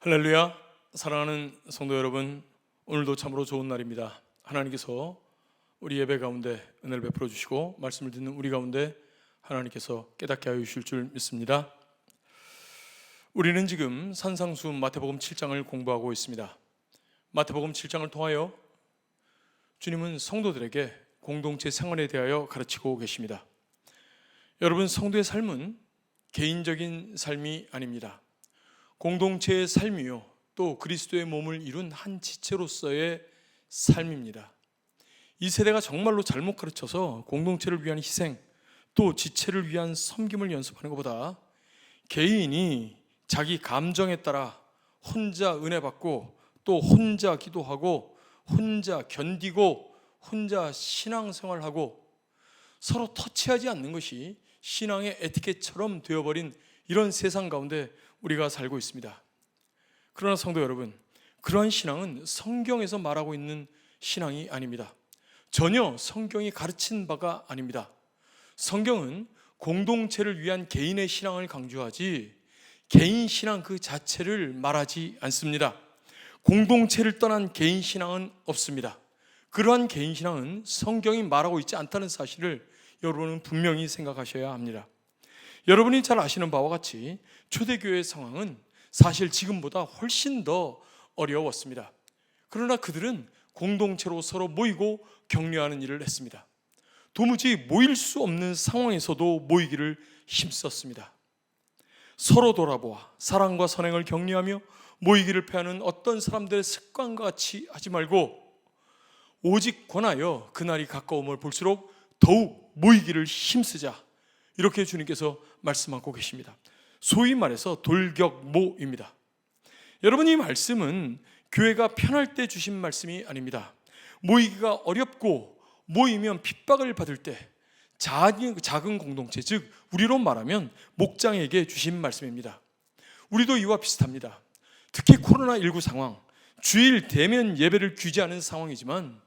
할렐루야. 사랑하는 성도 여러분, 오늘도 참으로 좋은 날입니다. 하나님께서 우리 예배 가운데 은혜를 베풀어 주시고 말씀을 듣는 우리 가운데 하나님께서 깨닫게 하여 주실 줄 믿습니다. 우리는 지금 산상수훈 마태복음 7장을 공부하고 있습니다. 마태복음 7장을 통하여 주님은 성도들에게 공동체 생활에 대하여 가르치고 계십니다. 여러분, 성도의 삶은 개인적인 삶이 아닙니다. 공동체의 삶이요, 또 그리스도의 몸을 이룬 한 지체로서의 삶입니다. 이 세대가 정말로 잘못 가르쳐서 공동체를 위한 희생, 또 지체를 위한 섬김을 연습하는 것보다 개인이 자기 감정에 따라 혼자 은혜 받고 또 혼자 기도하고 혼자 견디고 혼자 신앙생활하고 서로 터치하지 않는 것이 신앙의 에티켓처럼 되어버린 이런 세상 가운데 우리가 살고 있습니다. 그러나 성도 여러분, 그러한 신앙은 성경에서 말하고 있는 신앙이 아닙니다. 전혀 성경이 가르친 바가 아닙니다. 성경은 공동체를 위한 개인의 신앙을 강조하지 개인 신앙 그 자체를 말하지 않습니다. 공동체를 떠난 개인 신앙은 없습니다. 그러한 개인 신앙은 성경이 말하고 있지 않다는 사실을 여러분은 분명히 생각하셔야 합니다. 여러분이 잘 아시는 바와 같이 초대교회의 상황은 사실 지금보다 훨씬 더 어려웠습니다. 그러나 그들은 공동체로 서로 모이고 격려하는 일을 했습니다. 도무지 모일 수 없는 상황에서도 모이기를 힘썼습니다. 서로 돌아보아 사랑과 선행을 격려하며 모이기를 패하는 어떤 사람들의 습관과 같이 하지 말고 오직 권하여 그날이 가까움을 볼수록 더욱 모이기를 힘쓰자, 이렇게 주님께서 말씀하고 계십니다. 소위 말해서 돌격모입니다. 여러분, 이 말씀은 교회가 편할 때 주신 말씀이 아닙니다. 모이기가 어렵고 모이면 핍박을 받을 때 작은 공동체, 즉 우리로 말하면 목장에게 주신 말씀입니다. 우리도 이와 비슷합니다. 특히 코로나19 상황, 주일 대면 예배를 규제하는 상황이지만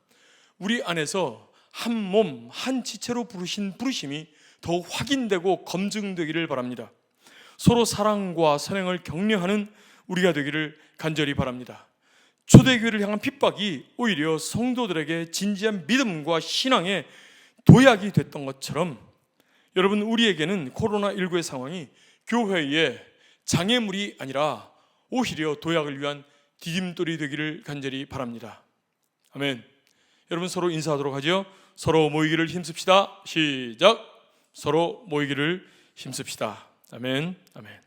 우리 안에서 한 몸, 한 지체로 부르신 부르심이 더욱 확인되고 검증되기를 바랍니다. 서로 사랑과 선행을 격려하는 우리가 되기를 간절히 바랍니다. 초대교회를 향한 핍박이 오히려 성도들에게 진지한 믿음과 신앙의 도약이 됐던 것처럼 여러분, 우리에게는 코로나19의 상황이 교회의 장애물이 아니라 오히려 도약을 위한 디딤돌이 되기를 간절히 바랍니다. 아멘. 여러분, 서로 인사하도록 하죠. 서로 모이기를 힘씁시다. 시작. 서로 모이기를 힘씁시다. 아멘. 아멘.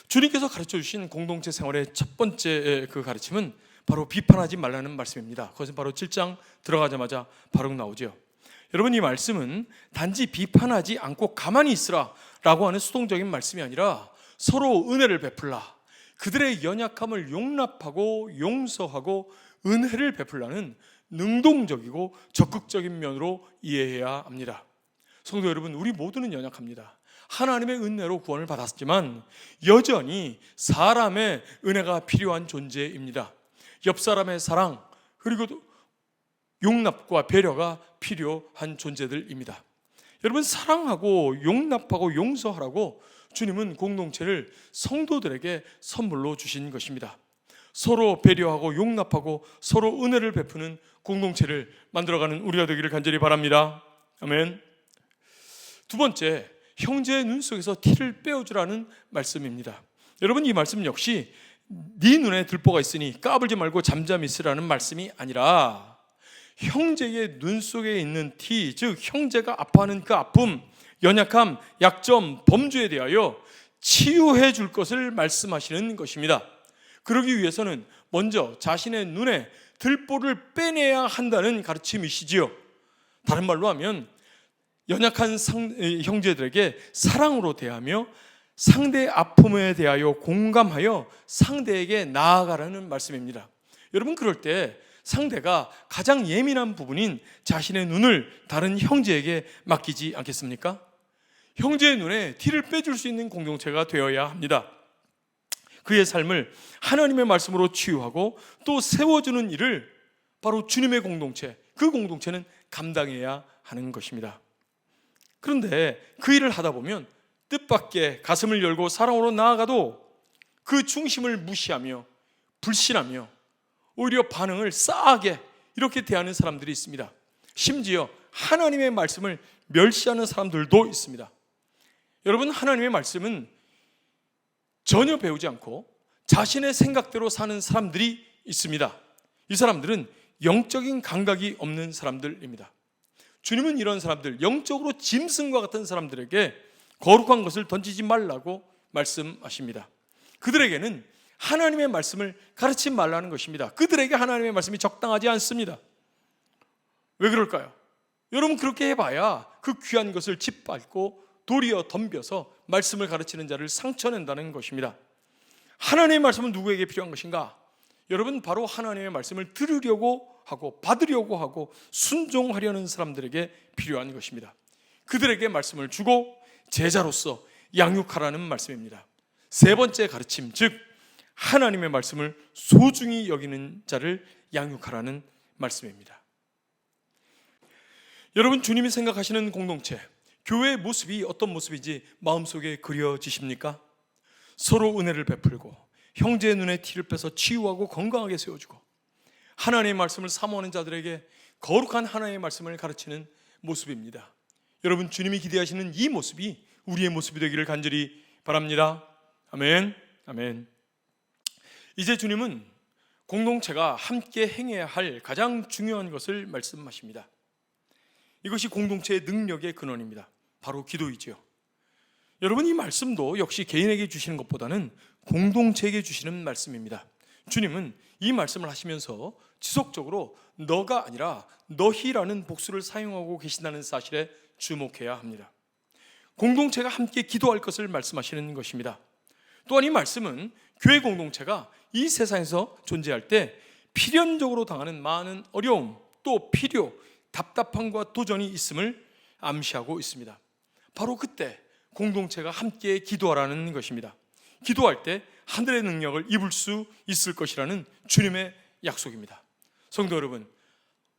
주님께서 가르쳐 주신 공동체 생활의 첫 번째 그 가르침은 바로 비판하지 말라는 말씀입니다. 그것은 바로 7장 들어가자마자 바로 나오죠. 여러분, 이 말씀은 단지 비판하지 않고 가만히 있으라 라고 하는 수동적인 말씀이 아니라 서로 은혜를 베풀라, 그들의 연약함을 용납하고 용서하고 은혜를 베풀라는 능동적이고 적극적인 면으로 이해해야 합니다. 성도 여러분, 우리 모두는 연약합니다. 하나님의 은혜로 구원을 받았지만 여전히 사람의 은혜가 필요한 존재입니다. 옆 사람의 사랑, 그리고 용납과 배려가 필요한 존재들입니다. 여러분, 사랑하고 용납하고 용서하라고 주님은 공동체를 성도들에게 선물로 주신 것입니다. 서로 배려하고 용납하고 서로 은혜를 베푸는 공동체를 만들어가는 우리가 되기를 간절히 바랍니다. 아멘. 두 번째, 형제의 눈 속에서 티를 빼어주라는 말씀입니다. 여러분, 이 말씀 역시 네 눈에 들보가 있으니 까불지 말고 잠잠히 있으라는 말씀이 아니라 형제의 눈 속에 있는 티, 즉 형제가 아파하는 그 아픔, 연약함, 약점, 범죄에 대하여 치유해 줄 것을 말씀하시는 것입니다. 그러기 위해서는 먼저 자신의 눈에 들보를 빼내야 한다는 가르침이시지요. 다른 말로 하면 연약한 형제들에게 사랑으로 대하며 상대의 아픔에 대하여 공감하여 상대에게 나아가라는 말씀입니다. 여러분, 그럴 때 상대가 가장 예민한 부분인 자신의 눈을 다른 형제에게 맡기지 않겠습니까? 형제의 눈에 티를 빼줄 수 있는 공동체가 되어야 합니다. 그의 삶을 하나님의 말씀으로 치유하고 또 세워주는 일을 바로 주님의 공동체, 그 공동체는 감당해야 하는 것입니다. 그런데 그 일을 하다 보면 뜻밖의 가슴을 열고 사랑으로 나아가도 그 중심을 무시하며 불신하며 오히려 반응을 싸하게 이렇게 대하는 사람들이 있습니다. 심지어 하나님의 말씀을 멸시하는 사람들도 있습니다. 여러분, 하나님의 말씀은 전혀 배우지 않고 자신의 생각대로 사는 사람들이 있습니다. 이 사람들은 영적인 감각이 없는 사람들입니다. 주님은 이런 사람들, 영적으로 짐승과 같은 사람들에게 거룩한 것을 던지지 말라고 말씀하십니다. 그들에게는 하나님의 말씀을 가르치지 말라는 것입니다. 그들에게 하나님의 말씀이 적당하지 않습니다. 왜 그럴까요? 여러분, 그렇게 해봐야 그 귀한 것을 짓밟고 도리어 덤벼서 말씀을 가르치는 자를 상처낸다는 것입니다. 하나님의 말씀은 누구에게 필요한 것인가? 여러분, 바로 하나님의 말씀을 들으려고 하고 받으려고 하고 순종하려는 사람들에게 필요한 것입니다. 그들에게 말씀을 주고 제자로서 양육하라는 말씀입니다. 세 번째 가르침, 즉 하나님의 말씀을 소중히 여기는 자를 양육하라는 말씀입니다. 여러분, 주님이 생각하시는 공동체, 교회의 모습이 어떤 모습인지 마음속에 그려지십니까? 서로 은혜를 베풀고 형제의 눈에 티를 빼서 치유하고 건강하게 세워주고 하나님의 말씀을 사모하는 자들에게 거룩한 하나님의 말씀을 가르치는 모습입니다. 여러분, 주님이 기대하시는 이 모습이 우리의 모습이 되기를 간절히 바랍니다. 아멘. 아멘. 이제 주님은 공동체가 함께 행해야 할 가장 중요한 것을 말씀하십니다. 이것이 공동체의 능력의 근원입니다. 바로 기도이지요. 여러분, 이 말씀도 역시 개인에게 주시는 것보다는 공동체에게 주시는 말씀입니다. 주님은 이 말씀을 하시면서 지속적으로 너가 아니라 너희라는 복수를 사용하고 계신다는 사실에 주목해야 합니다. 공동체가 함께 기도할 것을 말씀하시는 것입니다. 또한 이 말씀은 교회 공동체가 이 세상에서 존재할 때 필연적으로 당하는 많은 어려움, 또 필요, 답답함과 도전이 있음을 암시하고 있습니다. 바로 그때 공동체가 함께 기도하라는 것입니다. 기도할 때 하늘의 능력을 입을 수 있을 것이라는 주님의 약속입니다. 성도 여러분,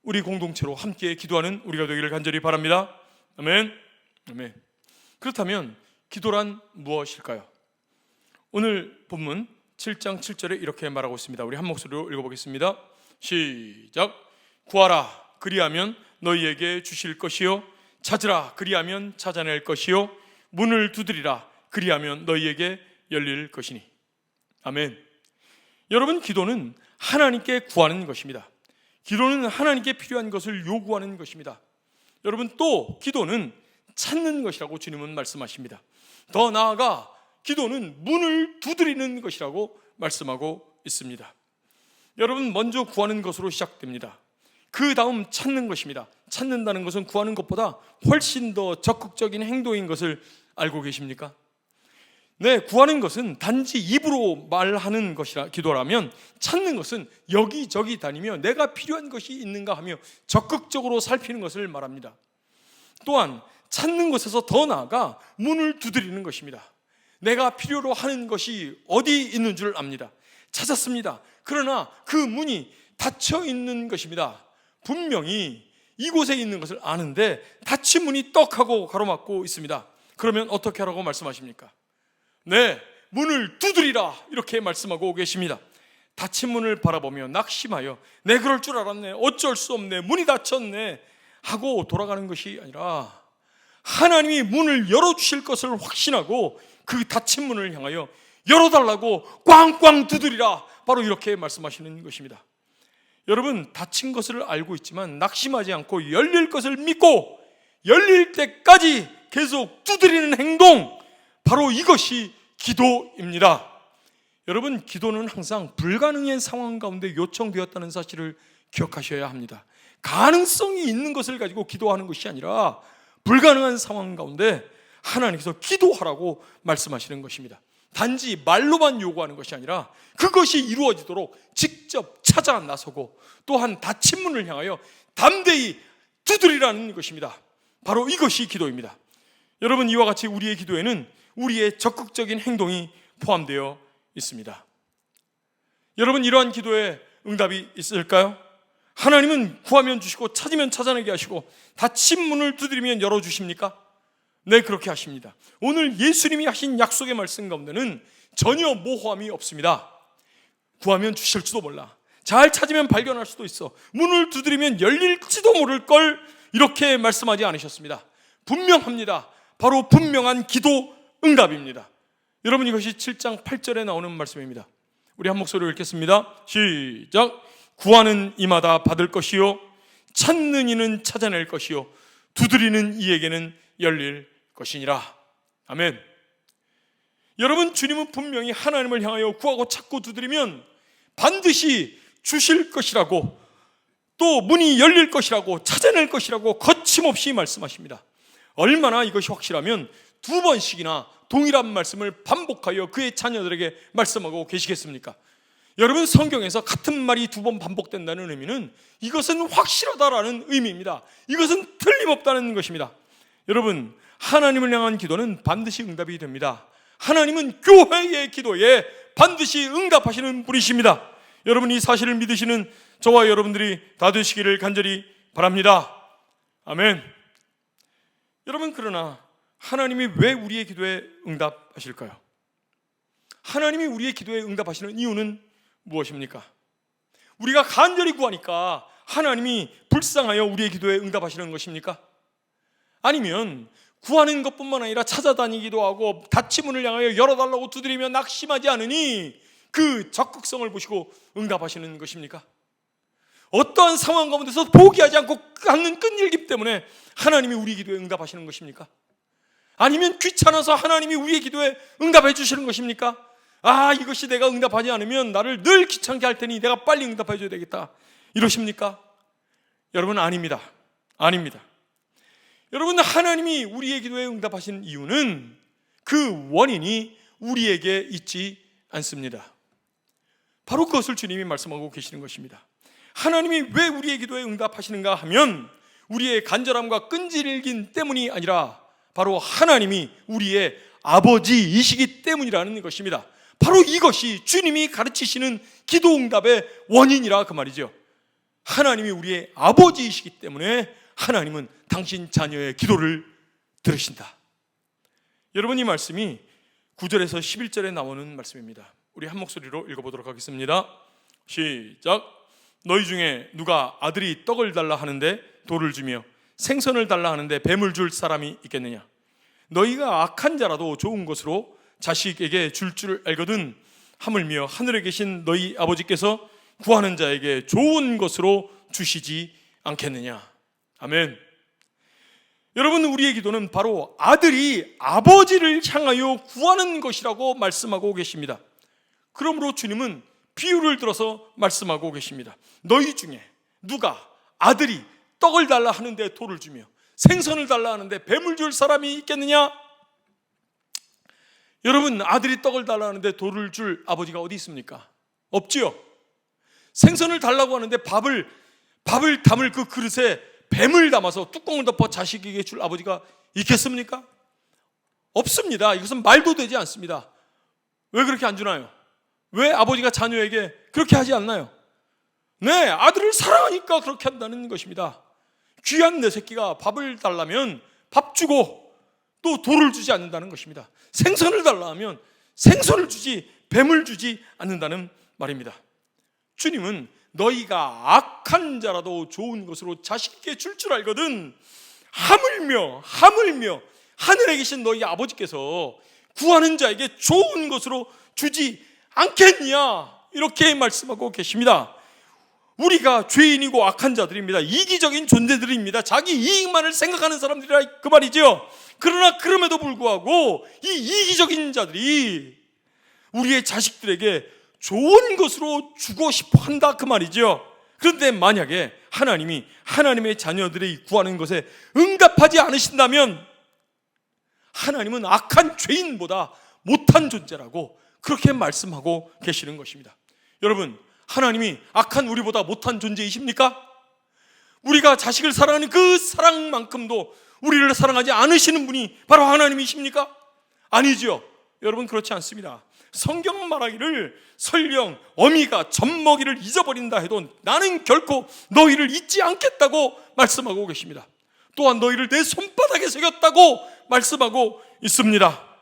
우리 공동체로 함께 기도하는 우리가 되기를 간절히 바랍니다. 아멘. 아멘. 그렇다면 기도란 무엇일까요? 오늘 본문 7장 7절에 이렇게 말하고 있습니다. 우리 한 목소리로 읽어보겠습니다. 시작. 구하라, 그리하면 너희에게 주실 것이요, 찾으라, 그리하면 찾아낼 것이요, 문을 두드리라, 그리하면 너희에게 열릴 것이니. 아멘. 여러분, 기도는 하나님께 구하는 것입니다. 기도는 하나님께 필요한 것을 요구하는 것입니다. 여러분, 또 기도는 찾는 것이라고 주님은 말씀하십니다. 더 나아가 기도는 문을 두드리는 것이라고 말씀하고 있습니다. 여러분, 먼저 구하는 것으로 시작됩니다. 그 다음 찾는 것입니다. 찾는다는 것은 구하는 것보다 훨씬 더 적극적인 행동인 것을 알고 계십니까? 네, 구하는 것은 단지 입으로 말하는 것이라 기도라면, 찾는 것은 여기저기 다니며 내가 필요한 것이 있는가 하며 적극적으로 살피는 것을 말합니다. 또한 찾는 것에서 더 나아가 문을 두드리는 것입니다. 내가 필요로 하는 것이 어디 있는 줄 압니다. 찾았습니다. 그러나 그 문이 닫혀 있는 것입니다. 분명히 이곳에 있는 것을 아는데 닫힌 문이 떡하고 가로막고 있습니다. 그러면 어떻게 하라고 말씀하십니까? 네, 문을 두드리라, 이렇게 말씀하고 계십니다. 닫힌 문을 바라보며 낙심하여 내 그럴 줄 알았네, 어쩔 수 없네, 문이 닫혔네 하고 돌아가는 것이 아니라 하나님이 문을 열어주실 것을 확신하고 그 닫힌 문을 향하여 열어달라고 꽝꽝 두드리라, 바로 이렇게 말씀하시는 것입니다. 여러분, 닫힌 것을 알고 있지만 낙심하지 않고 열릴 것을 믿고 열릴 때까지 계속 두드리는 행동, 바로 이것이 기도입니다. 여러분, 기도는 항상 불가능한 상황 가운데 요청되었다는 사실을 기억하셔야 합니다. 가능성이 있는 것을 가지고 기도하는 것이 아니라 불가능한 상황 가운데 하나님께서 기도하라고 말씀하시는 것입니다. 단지 말로만 요구하는 것이 아니라 그것이 이루어지도록 직접 찾아 나서고 또한 닫힌 문을 향하여 담대히 두드리라는 것입니다. 바로 이것이 기도입니다. 여러분, 이와 같이 우리의 기도에는 우리의 적극적인 행동이 포함되어 있습니다. 여러분, 이러한 기도에 응답이 있을까요? 하나님은 구하면 주시고 찾으면 찾아내게 하시고 닫힌 문을 두드리면 열어주십니까? 네, 그렇게 하십니다. 오늘 예수님이 하신 약속의 말씀 가운데는 전혀 모호함이 없습니다. 구하면 주실지도 몰라. 잘 찾으면 발견할 수도 있어. 문을 두드리면 열릴지도 모를 걸 이렇게 말씀하지 않으셨습니다. 분명합니다. 바로 분명한 기도 응답입니다. 여러분, 이것이 7장 8절에 나오는 말씀입니다. 우리 한 목소리로 읽겠습니다. 시작. 구하는 이마다 받을 것이요, 찾는 이는 찾아낼 것이요, 두드리는 이에게는 열릴 것이니라. 아멘. 여러분, 주님은 분명히 하나님을 향하여 구하고 찾고 두드리면 반드시 주실 것이라고, 또 문이 열릴 것이라고, 찾아낼 것이라고 거침없이 말씀하십니다. 얼마나 이것이 확실하면 2번씩이나 동일한 말씀을 반복하여 그의 자녀들에게 말씀하고 계시겠습니까? 여러분, 성경에서 같은 말이 2번 반복된다는 의미는 이것은 확실하다라는 의미입니다. 이것은 틀림없다는 것입니다. 여러분, 하나님을 향한 기도는 반드시 응답이 됩니다. 하나님은 교회의 기도에 반드시 응답하시는 분이십니다. 여러분, 이 사실을 믿으시는 저와 여러분들이 다 되시기를 간절히 바랍니다. 아멘. 여러분, 그러나 하나님이 왜 우리의 기도에 응답하실까요? 하나님이 우리의 기도에 응답하시는 이유는 무엇입니까? 우리가 간절히 구하니까 하나님이 불쌍하여 우리의 기도에 응답하시는 것입니까? 아니면 구하는 것뿐만 아니라 찾아다니기도 하고 닫힌 문을 향하여 열어달라고 두드리며 낙심하지 않으니 그 적극성을 보시고 응답하시는 것입니까? 어떠한 상황 가운데서 포기하지 않고 하는 끈질김 때문에 하나님이 우리 기도에 응답하시는 것입니까? 아니면 귀찮아서 하나님이 우리의 기도에 응답해 주시는 것입니까? 이것이 내가 응답하지 않으면 나를 늘 귀찮게 할 테니 내가 빨리 응답해 줘야 되겠다, 이러십니까? 여러분, 아닙니다. 아닙니다. 여러분, 하나님이 우리의 기도에 응답하시는 이유는 그 원인이 우리에게 있지 않습니다. 바로 그것을 주님이 말씀하고 계시는 것입니다. 하나님이 왜 우리의 기도에 응답하시는가 하면 우리의 간절함과 끈질김 때문이 아니라 바로 하나님이 우리의 아버지이시기 때문이라는 것입니다. 바로 이것이 주님이 가르치시는 기도 응답의 원인이라 그 말이죠. 하나님이 우리의 아버지이시기 때문에 하나님은 당신 자녀의 기도를 들으신다. 여러분, 이 말씀이 9절에서 11절에 나오는 말씀입니다. 우리 한 목소리로 읽어보도록 하겠습니다. 시작. 너희 중에 누가 아들이 떡을 달라 하는데 돌을 주며 생선을 달라 하는데 뱀을 줄 사람이 있겠느냐? 너희가 악한 자라도 좋은 것으로 자식에게 줄 줄 알거든 하물며 하늘에 계신 너희 아버지께서 구하는 자에게 좋은 것으로 주시지 않겠느냐? 아멘. 여러분, 우리의 기도는 바로 아들이 아버지를 향하여 구하는 것이라고 말씀하고 계십니다. 그러므로 주님은 비유를 들어서 말씀하고 계십니다. 너희 중에 누가 아들이 떡을 달라 하는데 돌을 주며 생선을 달라 하는데 뱀을 줄 사람이 있겠느냐? 여러분, 아들이 떡을 달라 하는데 돌을 줄 아버지가 어디 있습니까? 없지요. 생선을 달라고 하는데 밥을 담을 그 그릇에 뱀을 담아서 뚜껑을 덮어 자식에게 줄 아버지가 있겠습니까? 없습니다. 이것은 말도 되지 않습니다. 왜 그렇게 안 주나요? 왜 아버지가 자녀에게 그렇게 하지 않나요? 네, 아들을 사랑하니까 그렇게 한다는 것입니다. 귀한 내 새끼가 밥을 달라면 밥 주고 또 돌을 주지 않는다는 것입니다. 생선을 달라 하면 생선을 주지 뱀을 주지 않는다는 말입니다. 주님은 너희가 악한 자라도 좋은 것으로 자식에게 줄 줄 알거든 하물며 하늘에 계신 너희 아버지께서 구하는 자에게 좋은 것으로 주지 않겠냐, 이렇게 말씀하고 계십니다. 우리가 죄인이고 악한 자들입니다. 이기적인 존재들입니다. 자기 이익만을 생각하는 사람들이라 그 말이죠. 그러나 그럼에도 불구하고 이 이기적인 자들이 우리의 자식들에게 좋은 것으로 주고 싶어 한다 그 말이죠. 그런데 만약에 하나님이 하나님의 자녀들이 구하는 것에 응답하지 않으신다면 하나님은 악한 죄인보다 못한 존재라고 그렇게 말씀하고 계시는 것입니다. 여러분, 하나님이 악한 우리보다 못한 존재이십니까? 우리가 자식을 사랑하는 그 사랑만큼도 우리를 사랑하지 않으시는 분이 바로 하나님이십니까? 아니죠. 여러분, 그렇지 않습니다. 성경 말하기를 설령 어미가 젖먹이를 잊어버린다 해도 나는 결코 너희를 잊지 않겠다고 말씀하고 계십니다. 또한 너희를 내 손바닥에 새겼다고 말씀하고 있습니다.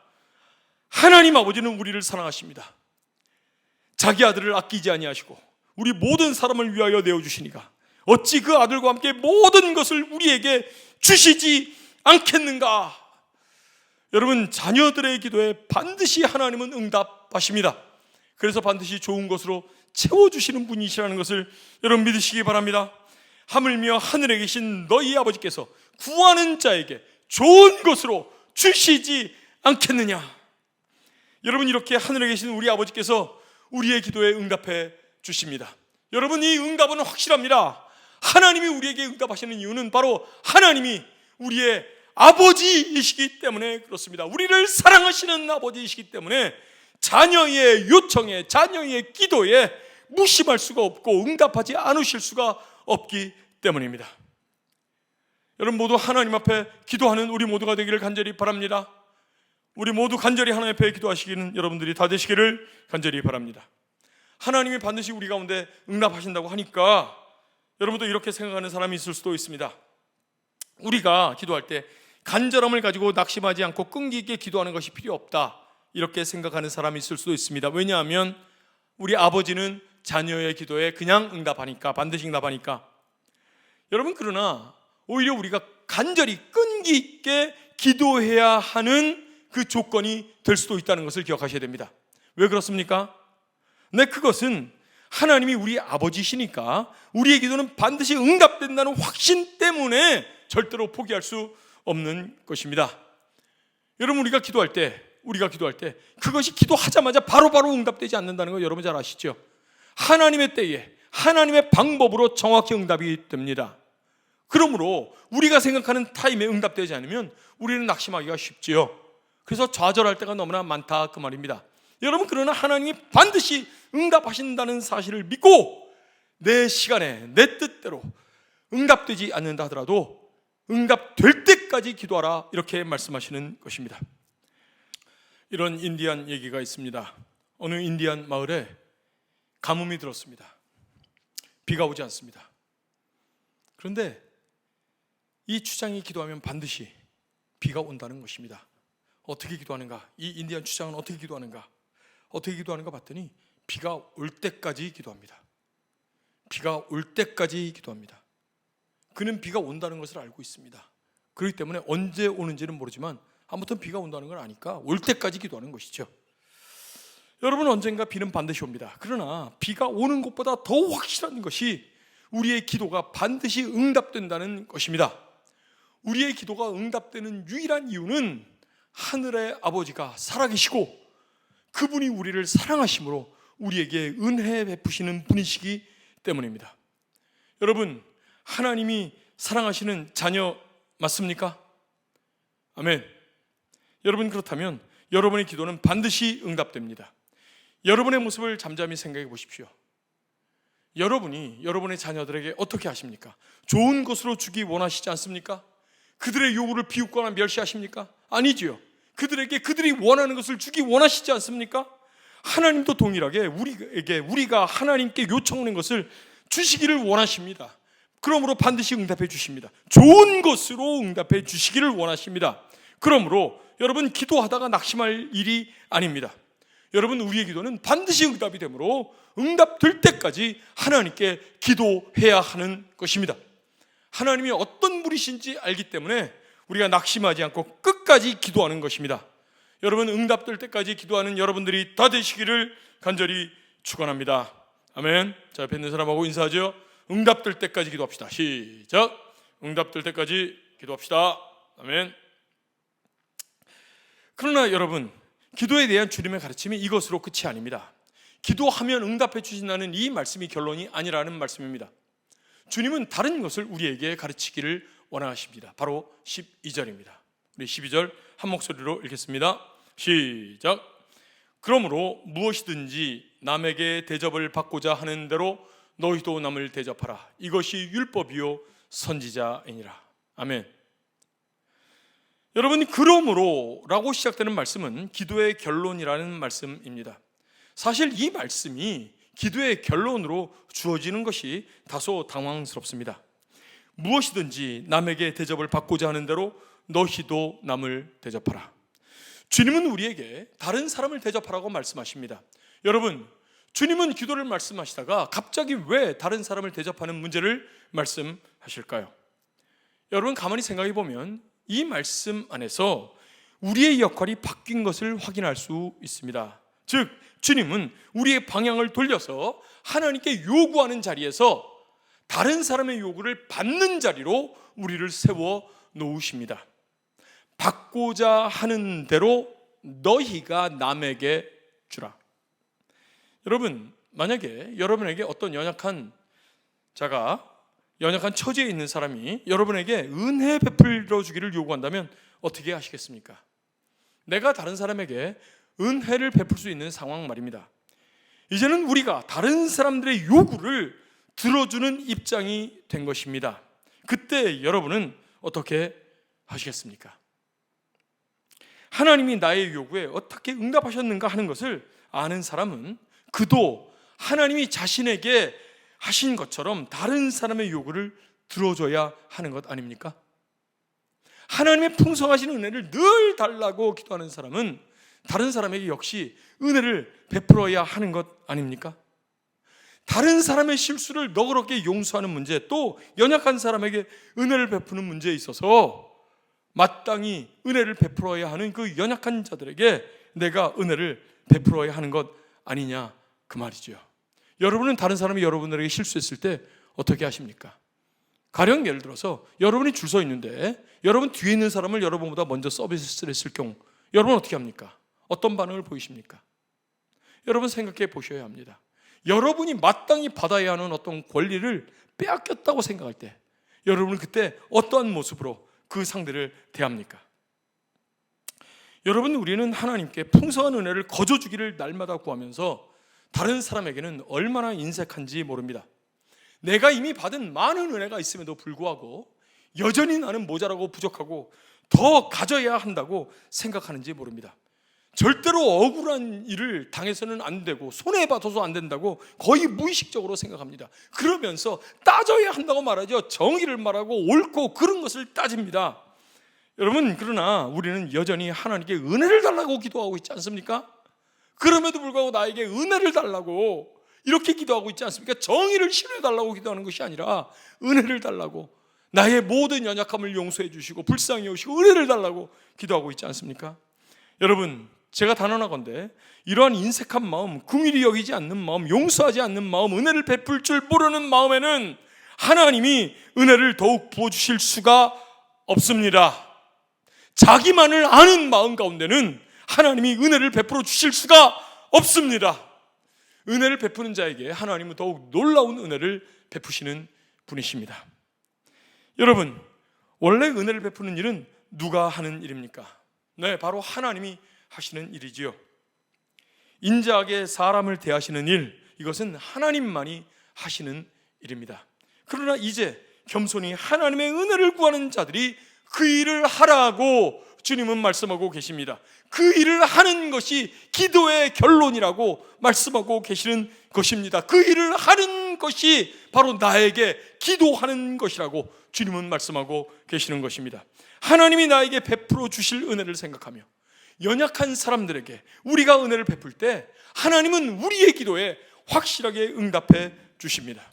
하나님 아버지는 우리를 사랑하십니다. 자기 아들을 아끼지 아니하시고 우리 모든 사람을 위하여 내어주시니까 어찌 그 아들과 함께 모든 것을 우리에게 주시지 않겠는가? 여러분, 자녀들의 기도에 반드시 하나님은 응답하십니다. 그래서 반드시 좋은 것으로 채워주시는 분이시라는 것을 여러분 믿으시기 바랍니다. 하물며 하늘에 계신 너희 아버지께서 구하는 자에게 좋은 것으로 주시지 않겠느냐? 여러분, 이렇게 하늘에 계신 우리 아버지께서 우리의 기도에 응답해 주십니다. 여러분, 이 응답은 확실합니다. 하나님이 우리에게 응답하시는 이유는 바로 하나님이 우리의 아버지이시기 때문에 그렇습니다. 우리를 사랑하시는 아버지이시기 때문에 자녀의 요청에, 자녀의 기도에 무심할 수가 없고 응답하지 않으실 수가 없기 때문입니다. 여러분 모두 하나님 앞에 기도하는 우리 모두가 되기를 간절히 바랍니다. 우리 모두 간절히 하나님 앞에 기도하시기는 여러분들이 다 되시기를 간절히 바랍니다. 하나님이 반드시 우리 가운데 응답하신다고 하니까 여러분도 이렇게 생각하는 사람이 있을 수도 있습니다. 우리가 기도할 때 간절함을 가지고 낙심하지 않고 끈기 있게 기도하는 것이 필요 없다, 이렇게 생각하는 사람이 있을 수도 있습니다. 왜냐하면 우리 아버지는 자녀의 기도에 그냥 응답하니까, 반드시 응답하니까. 여러분, 그러나 오히려 우리가 간절히 끈기 있게 기도해야 하는 그 조건이 될 수도 있다는 것을 기억하셔야 됩니다. 왜 그렇습니까? 네, 그것은 하나님이 우리 아버지시니까 우리의 기도는 반드시 응답된다는 확신 때문에 절대로 포기할 수 없는 것입니다. 여러분, 우리가 기도할 때 그것이 기도하자마자 바로바로 응답되지 않는다는 거 여러분 잘 아시죠? 하나님의 때에 하나님의 방법으로 정확히 응답이 됩니다. 그러므로 우리가 생각하는 타임에 응답되지 않으면 우리는 낙심하기가 쉽지요. 그래서 좌절할 때가 너무나 많다, 그 말입니다. 여러분, 그러나 하나님이 반드시 응답하신다는 사실을 믿고 내 시간에 내 뜻대로 응답되지 않는다 하더라도 응답될 때까지 기도하라, 이렇게 말씀하시는 것입니다. 이런 인디안 얘기가 있습니다. 어느 인디안 마을에 가뭄이 들었습니다. 비가 오지 않습니다. 그런데 이 추장이 기도하면 반드시 비가 온다는 것입니다. 어떻게 기도하는가? 이 인디안 추장은 어떻게 기도하는가? 봤더니 비가 올 때까지 기도합니다. 비가 올 때까지 기도합니다. 그는 비가 온다는 것을 알고 있습니다. 그렇기 때문에 언제 오는지는 모르지만 아무튼 비가 온다는 걸 아니까 올 때까지 기도하는 것이죠. 여러분, 언젠가 비는 반드시 옵니다. 그러나 비가 오는 것보다 더 확실한 것이 우리의 기도가 반드시 응답된다는 것입니다. 우리의 기도가 응답되는 유일한 이유는 하늘의 아버지가 살아계시고 그분이 우리를 사랑하심으로 우리에게 은혜 베푸시는 분이시기 때문입니다. 여러분, 하나님이 사랑하시는 자녀 맞습니까? 아멘. 여러분, 그렇다면 여러분의 기도는 반드시 응답됩니다. 여러분의 모습을 잠잠히 생각해 보십시오. 여러분이 여러분의 자녀들에게 어떻게 하십니까? 좋은 것으로 주기 원하시지 않습니까? 그들의 요구를 비웃거나 멸시하십니까? 아니지요. 그들에게 그들이 원하는 것을 주기 원하시지 않습니까? 하나님도 동일하게 우리가 하나님께 요청하는 것을 주시기를 원하십니다. 그러므로 반드시 응답해 주십니다. 좋은 것으로 응답해 주시기를 원하십니다. 그러므로 여러분, 기도하다가 낙심할 일이 아닙니다. 여러분, 우리의 기도는 반드시 응답이 되므로 응답될 때까지 하나님께 기도해야 하는 것입니다. 하나님이 어떤 분이신지 알기 때문에 우리가 낙심하지 않고 끝까지 기도하는 것입니다. 여러분, 응답될 때까지 기도하는 여러분들이 다 되시기를 간절히 축원합니다. 아멘. 자, 옆에 있는 사람하고 인사하죠. 응답될 때까지 기도합시다. 시작. 응답될 때까지 기도합시다. 아멘. 그러나 여러분, 기도에 대한 주님의 가르침이 이것으로 끝이 아닙니다. 기도하면 응답해 주신다는 이 말씀이 결론이 아니라는 말씀입니다. 주님은 다른 것을 우리에게 가르치기를 원하십니다. 바로 12절입니다. 우리 12절 한 목소리로 읽겠습니다. 시작. 그러므로 무엇이든지 남에게 대접을 받고자 하는 대로 너희도 남을 대접하라. 이것이 율법이요 선지자이니라. 아멘. 여러분, 그러므로 라고 시작되는 말씀은 기도의 결론이라는 말씀입니다. 사실 이 말씀이 기도의 결론으로 주어지는 것이 다소 당황스럽습니다. 무엇이든지 남에게 대접을 받고자 하는 대로 너희도 남을 대접하라. 주님은 우리에게 다른 사람을 대접하라고 말씀하십니다. 여러분, 주님은 기도를 말씀하시다가 갑자기 왜 다른 사람을 대접하는 문제를 말씀하실까요? 여러분, 가만히 생각해 보면 이 말씀 안에서 우리의 역할이 바뀐 것을 확인할 수 있습니다. 즉, 주님은 우리의 방향을 돌려서 하나님께 요구하는 자리에서 다른 사람의 요구를 받는 자리로 우리를 세워 놓으십니다. 받고자 하는 대로 너희가 남에게 주라. 여러분, 만약에 여러분에게 어떤 연약한 처지에 있는 사람이 여러분에게 은혜 베풀어 주기를 요구한다면 어떻게 하시겠습니까? 내가 다른 사람에게 은혜를 베풀 수 있는 상황 말입니다. 이제는 우리가 다른 사람들의 요구를 들어주는 입장이 된 것입니다. 그때 여러분은 어떻게 하시겠습니까? 하나님이 나의 요구에 어떻게 응답하셨는가 하는 것을 아는 사람은 그도 하나님이 자신에게 하신 것처럼 다른 사람의 요구를 들어줘야 하는 것 아닙니까? 하나님의 풍성하신 은혜를 늘 달라고 기도하는 사람은 다른 사람에게 역시 은혜를 베풀어야 하는 것 아닙니까? 다른 사람의 실수를 너그럽게 용서하는 문제, 또 연약한 사람에게 은혜를 베푸는 문제에 있어서 마땅히 은혜를 베풀어야 하는 그 연약한 자들에게 내가 은혜를 베풀어야 하는 것 아니냐, 그 말이죠. 여러분은 다른 사람이 여러분들에게 실수했을 때 어떻게 하십니까? 가령 예를 들어서 여러분이 줄 서 있는데 여러분 뒤에 있는 사람을 여러분보다 먼저 서비스를 했을 경우 여러분 어떻게 합니까? 어떤 반응을 보이십니까? 여러분 생각해 보셔야 합니다. 여러분이 마땅히 받아야 하는 어떤 권리를 빼앗겼다고 생각할 때 여러분은 그때 어떠한 모습으로 그 상대를 대합니까? 여러분, 우리는 하나님께 풍성한 은혜를 거저주기를 날마다 구하면서 다른 사람에게는 얼마나 인색한지 모릅니다. 내가 이미 받은 많은 은혜가 있음에도 불구하고 여전히 나는 모자라고 부족하고 더 가져야 한다고 생각하는지 모릅니다. 절대로 억울한 일을 당해서는 안 되고 손해받아서 안 된다고 거의 무의식적으로 생각합니다. 그러면서 따져야 한다고 말하죠. 정의를 말하고 옳고 그런 것을 따집니다. 여러분, 그러나 우리는 여전히 하나님께 은혜를 달라고 기도하고 있지 않습니까? 그럼에도 불구하고 나에게 은혜를 달라고 이렇게 기도하고 있지 않습니까? 정의를 실현해달라고 기도하는 것이 아니라 은혜를 달라고, 나의 모든 연약함을 용서해 주시고 불쌍히 여기시고 은혜를 달라고 기도하고 있지 않습니까? 여러분, 제가 단언하건대 이러한 인색한 마음, 긍휼히 여기지 않는 마음, 용서하지 않는 마음, 은혜를 베풀 줄 모르는 마음에는 하나님이 은혜를 더욱 부어주실 수가 없습니다. 자기만을 아는 마음 가운데는 하나님이 은혜를 베풀어 주실 수가 없습니다. 은혜를 베푸는 자에게 하나님은 더욱 놀라운 은혜를 베푸시는 분이십니다. 여러분, 원래 은혜를 베푸는 일은 누가 하는 일입니까? 네, 바로 하나님이 하시는 일이지요. 인자하게 사람을 대하시는 일, 이것은 하나님만이 하시는 일입니다. 그러나 이제 겸손히 하나님의 은혜를 구하는 자들이 그 일을 하라고 주님은 말씀하고 계십니다. 그 일을 하는 것이 기도의 결론이라고 말씀하고 계시는 것입니다. 그 일을 하는 것이 바로 나에게 기도하는 것이라고 주님은 말씀하고 계시는 것입니다. 하나님이 나에게 베풀어 주실 은혜를 생각하며 연약한 사람들에게 우리가 은혜를 베풀 때 하나님은 우리의 기도에 확실하게 응답해 주십니다.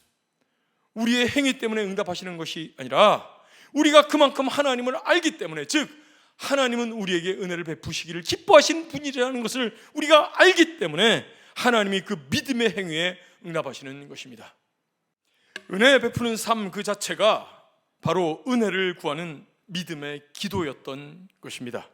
우리의 행위 때문에 응답하시는 것이 아니라 우리가 그만큼 하나님을 알기 때문에, 즉 하나님은 우리에게 은혜를 베푸시기를 기뻐하시는 분이라는 것을 우리가 알기 때문에 하나님이 그 믿음의 행위에 응답하시는 것입니다. 은혜 베푸는 삶 그 자체가 바로 은혜를 구하는 믿음의 기도였던 것입니다.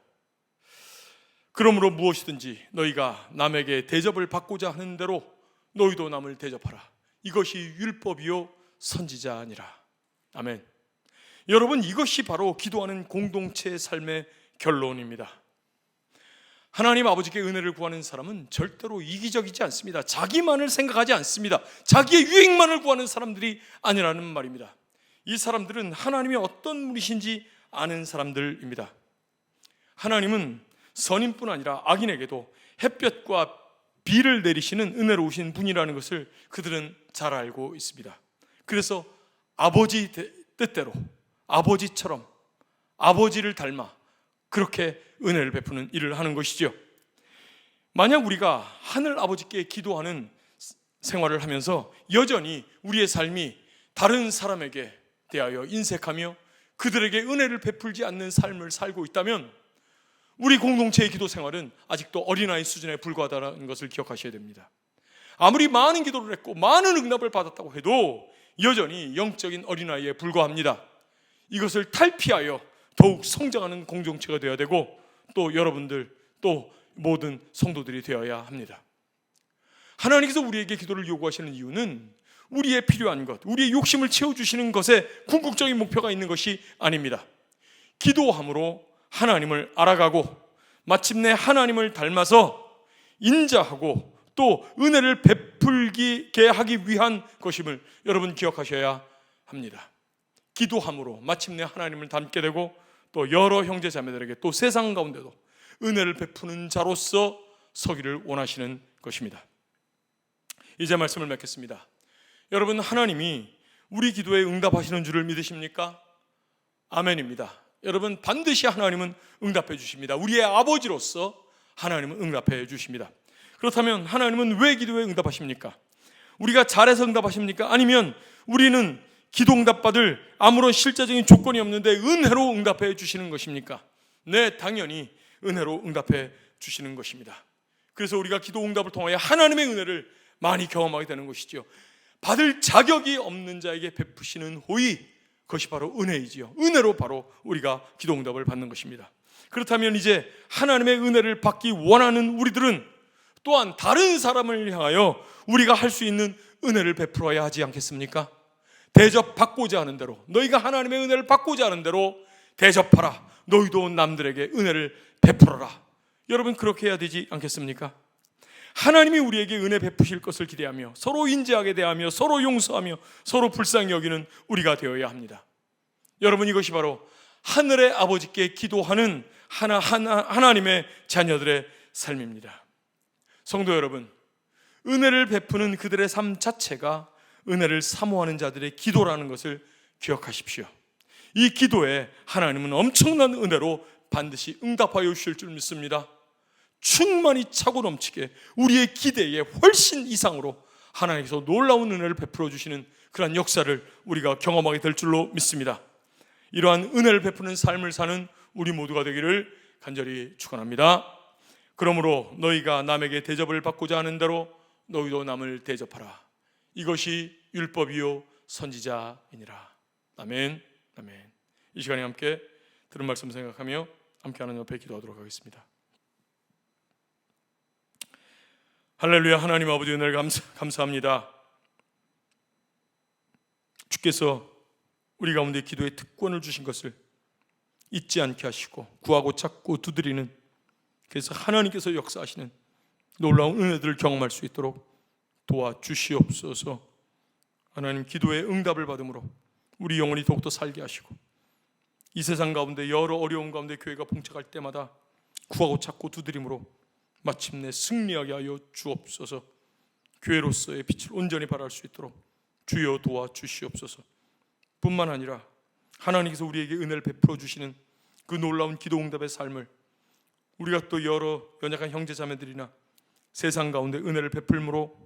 그러므로 무엇이든지 너희가 남에게 대접을 받고자 하는 대로 너희도 남을 대접하라. 이것이 율법이요 선지자니라. 아멘. 여러분, 이것이 바로 기도하는 공동체의 삶의 결론입니다. 하나님 아버지께 은혜를 구하는 사람은 절대로 이기적이지 않습니다. 자기만을 생각하지 않습니다. 자기의 유익만을 구하는 사람들이 아니라는 말입니다. 이 사람들은 하나님이 어떤 분이신지 아는 사람들입니다. 하나님은 선인뿐 아니라 악인에게도 햇볕과 비를 내리시는 은혜로우신 분이라는 것을 그들은 잘 알고 있습니다. 그래서 아버지 뜻대로, 아버지처럼, 아버지를 닮아 그렇게 은혜를 베푸는 일을 하는 것이죠. 만약 우리가 하늘 아버지께 기도하는 생활을 하면서 여전히 우리의 삶이 다른 사람에게 대하여 인색하며 그들에게 은혜를 베풀지 않는 삶을 살고 있다면 우리 공동체의 기도 생활은 아직도 어린아이 수준에 불과하다는 것을 기억하셔야 됩니다. 아무리 많은 기도를 했고 많은 응답을 받았다고 해도 여전히 영적인 어린아이에 불과합니다. 이것을 탈피하여 더욱 성장하는 공동체가 되어야 되고, 또 여러분들, 또 모든 성도들이 되어야 합니다. 하나님께서 우리에게 기도를 요구하시는 이유는 우리의 필요한 것, 우리의 욕심을 채워주시는 것에 궁극적인 목표가 있는 것이 아닙니다. 기도함으로 하나님을 알아가고 마침내 하나님을 닮아서 인자하고 또 은혜를 베풀게 하기 위한 것임을 여러분 기억하셔야 합니다. 기도함으로 마침내 하나님을 닮게 되고 또 여러 형제 자매들에게 또 세상 가운데도 은혜를 베푸는 자로서 서기를 원하시는 것입니다. 이제 말씀을 맺겠습니다. 여러분, 하나님이 우리 기도에 응답하시는 줄을 믿으십니까? 아멘입니다. 여러분, 반드시 하나님은 응답해 주십니다. 우리의 아버지로서 하나님은 응답해 주십니다. 그렇다면 하나님은 왜 기도에 응답하십니까? 우리가 잘해서 응답하십니까? 아니면 우리는 기도 응답받을 아무런 실제적인 조건이 없는데 은혜로 응답해 주시는 것입니까? 네, 당연히 은혜로 응답해 주시는 것입니다. 그래서 우리가 기도 응답을 통하여 하나님의 은혜를 많이 경험하게 되는 것이죠. 받을 자격이 없는 자에게 베푸시는 호의, 그것이 바로 은혜이지요. 은혜로 바로 우리가 기도 응답을 받는 것입니다. 그렇다면 이제 하나님의 은혜를 받기 원하는 우리들은 또한 다른 사람을 향하여 우리가 할 수 있는 은혜를 베풀어야 하지 않겠습니까? 대접받고자 하는 대로, 너희가 하나님의 은혜를 받고자 하는 대로 대접하라. 너희도 남들에게 은혜를 베풀어라. 여러분, 그렇게 해야 되지 않겠습니까? 하나님이 우리에게 은혜 베푸실 것을 기대하며 서로 인자하게 대하며 서로 용서하며 서로 불쌍히 여기는 우리가 되어야 합니다. 여러분, 이것이 바로 하늘의 아버지께 기도하는 하나님의 자녀들의 삶입니다. 성도 여러분, 은혜를 베푸는 그들의 삶 자체가 은혜를 사모하는 자들의 기도라는 것을 기억하십시오. 이 기도에 하나님은 엄청난 은혜로 반드시 응답하여 주실 줄 믿습니다. 충만히 차고 넘치게 우리의 기대에 훨씬 이상으로 하나님께서 놀라운 은혜를 베풀어 주시는 그러한 역사를 우리가 경험하게 될 줄로 믿습니다. 이러한 은혜를 베푸는 삶을 사는 우리 모두가 되기를 간절히 축원합니다. 그러므로 너희가 남에게 대접을 받고자 하는 대로 너희도 남을 대접하라. 이것이 율법이요 선지자이니라. 아멘. 아멘. 이 시간에 함께 들은 말씀 생각하며 함께 하나님 앞에 기도하도록 하겠습니다. 할렐루야. 하나님 아버지, 은혜를 감사합니다. 주께서 우리 가운데 기도의 특권을 주신 것을 잊지 않게 하시고 구하고 찾고 두드리는, 그래서 하나님께서 역사하시는 놀라운 은혜들을 경험할 수 있도록 도와주시옵소서. 하나님, 기도의 응답을 받음으로 우리 영혼이 더욱더 살게 하시고 이 세상 가운데 여러 어려움 가운데 교회가 봉착할 때마다 구하고 찾고 두드림으로 마침내 승리하게 하여 주옵소서. 교회로서의 빛을 온전히 발할 수 있도록 주여 도와주시옵소서. 뿐만 아니라 하나님께서 우리에게 은혜를 베풀어 주시는 그 놀라운 기도 응답의 삶을 우리가 또 여러 연약한 형제자매들이나 세상 가운데 은혜를 베풀므로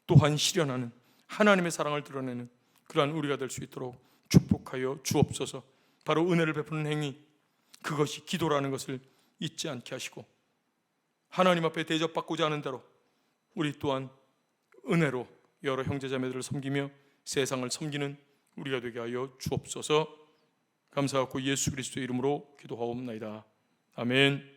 또한 실현하는 하나님의 사랑을 드러내는 그러한 우리가 될 수 있도록 축복하여 주옵소서. 바로 은혜를 베푸는 행위, 그것이 기도라는 것을 잊지 않게 하시고 하나님 앞에 대접받고자 하는 대로 우리 또한 은혜로 여러 형제자매들을 섬기며 세상을 섬기는 우리가 되게 하여 주옵소서. 감사하고 예수 그리스도의 이름으로 기도하옵나이다. 아멘.